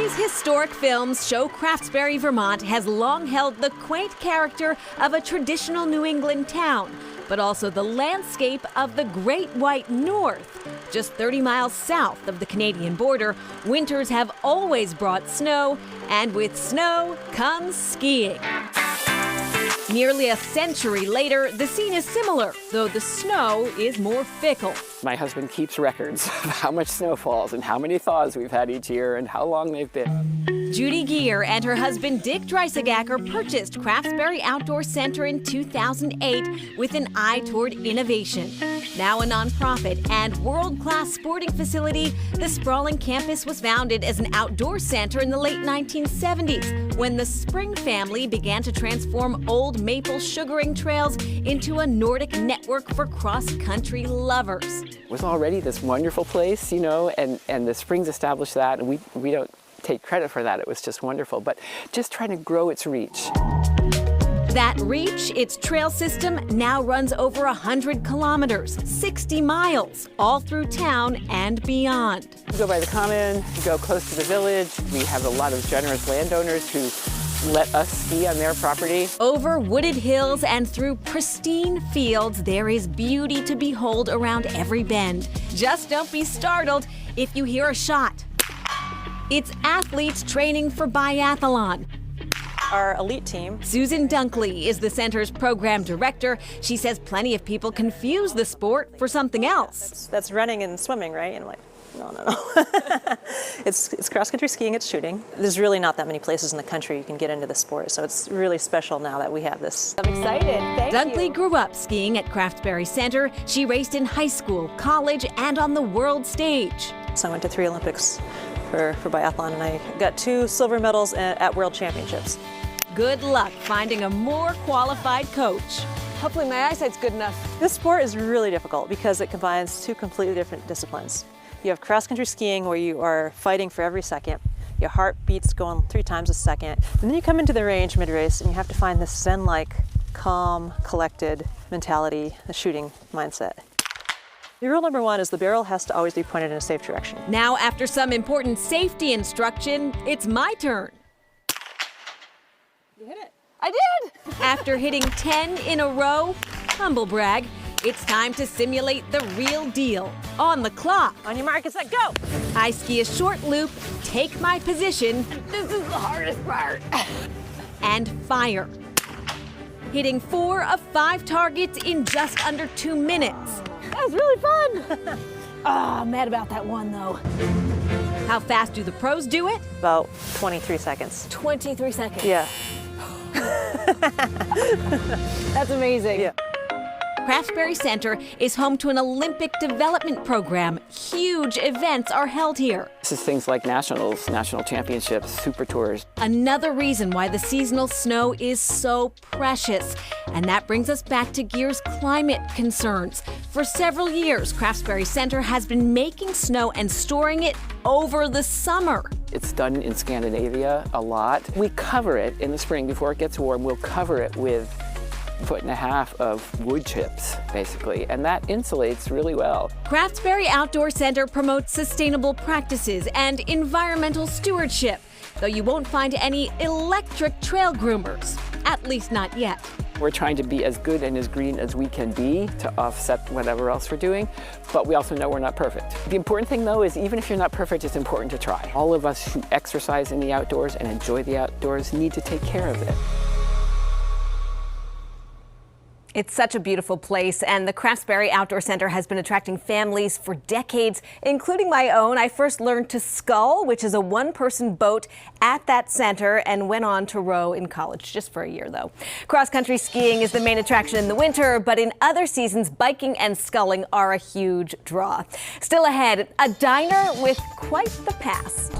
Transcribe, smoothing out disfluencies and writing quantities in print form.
These historic films show Craftsbury, Vermont has long held the quaint character of a traditional New England town, but also the landscape of the Great White North. Just 30 miles south of the Canadian border, winters have always brought snow, and with snow comes skiing. Nearly a century later, the scene is similar, though the snow is more fickle. My husband keeps records of how much snow falls and how many thaws we've had each year and how long they've been. Judy Geer and her husband Dick Dreisigacker purchased Craftsbury Outdoor Center in 2008 with an eye toward innovation. Now a nonprofit and world-class sporting facility, the sprawling campus was founded as an outdoor center in the late 1970s when the Spring family began to transform old maple sugaring trails into a Nordic network for cross-country lovers. It was already this wonderful place, you know, and the Springs established that, and we don't take credit for that. It was just wonderful, but just trying to grow its reach. That reach, its trail system, now runs over 100 kilometers, 60 miles, all through town and beyond. We go by the common, we go close to the village. We have a lot of generous landowners who let us ski on their property. Over wooded hills and through pristine fields, there is beauty to behold around every bend. Just don't be startled if you hear a shot. It's athletes training for biathlon. Our elite team. Susan Dunkley is the center's program director. She says plenty of people confuse the sport for something else. That's running and swimming, right? And I'm like, no. It's cross-country skiing, it's shooting. There's really not that many places in the country you can get into the sport, so it's really special now that we have this. I'm excited. Thank Dunkley you. grew up skiing at Craftsbury Center. She raced in high school, college, and on the world stage. So I went to 3 Olympics for biathlon, and I got 2 silver medals at World Championships. Good luck finding a more qualified coach. Hopefully my eyesight's good enough. This sport is really difficult because it combines 2 completely different disciplines. You have cross-country skiing where you are fighting for every second. Your heart beats going 3 times a second. And then you come into the range mid-race and you have to find this zen-like, calm, collected mentality, the shooting mindset. The rule number 1 is the barrel has to always be pointed in a safe direction. Now, after some important safety instruction, it's my turn. You hit it. I did! After hitting 10 in a row, humble brag, it's time to simulate the real deal. On the clock. On your mark, get set, go! I ski a short loop, take my position, This is the hardest part. and fire. Hitting 4 of 5 targets in just under 2 minutes. That was really fun. I'm mad about that one though. How fast do the pros do it? About 23 seconds. 23 seconds. Yeah. That's amazing. Yeah. Craftsbury Center is home to an Olympic development program. Huge events are held here. This is things like nationals, national championships, super tours. Another reason why the seasonal snow is so precious. And that brings us back to Geer's climate concerns. For several years, Craftsbury Center has been making snow and storing it over the summer. It's done in Scandinavia a lot. We cover it in the spring before it gets warm. We'll cover it with 1.5 foot of wood chips, basically, and that insulates really well. Craftsbury Outdoor Center promotes sustainable practices and environmental stewardship, though you won't find any electric trail groomers, at least not yet. We're trying to be as good and as green as we can be to offset whatever else we're doing, but we also know we're not perfect. The important thing, though, is even if you're not perfect, it's important to try. All of us who exercise in the outdoors and enjoy the outdoors need to take care of it. It's such a beautiful place, and the Craftsbury Outdoor Center has been attracting families for decades, including my own. I first learned to scull, which is a one-person boat, at that center, and went on to row in college, just for a year, though. Cross-country skiing is the main attraction in the winter, but in other seasons, biking and sculling are a huge draw. Still ahead, a diner with quite the past.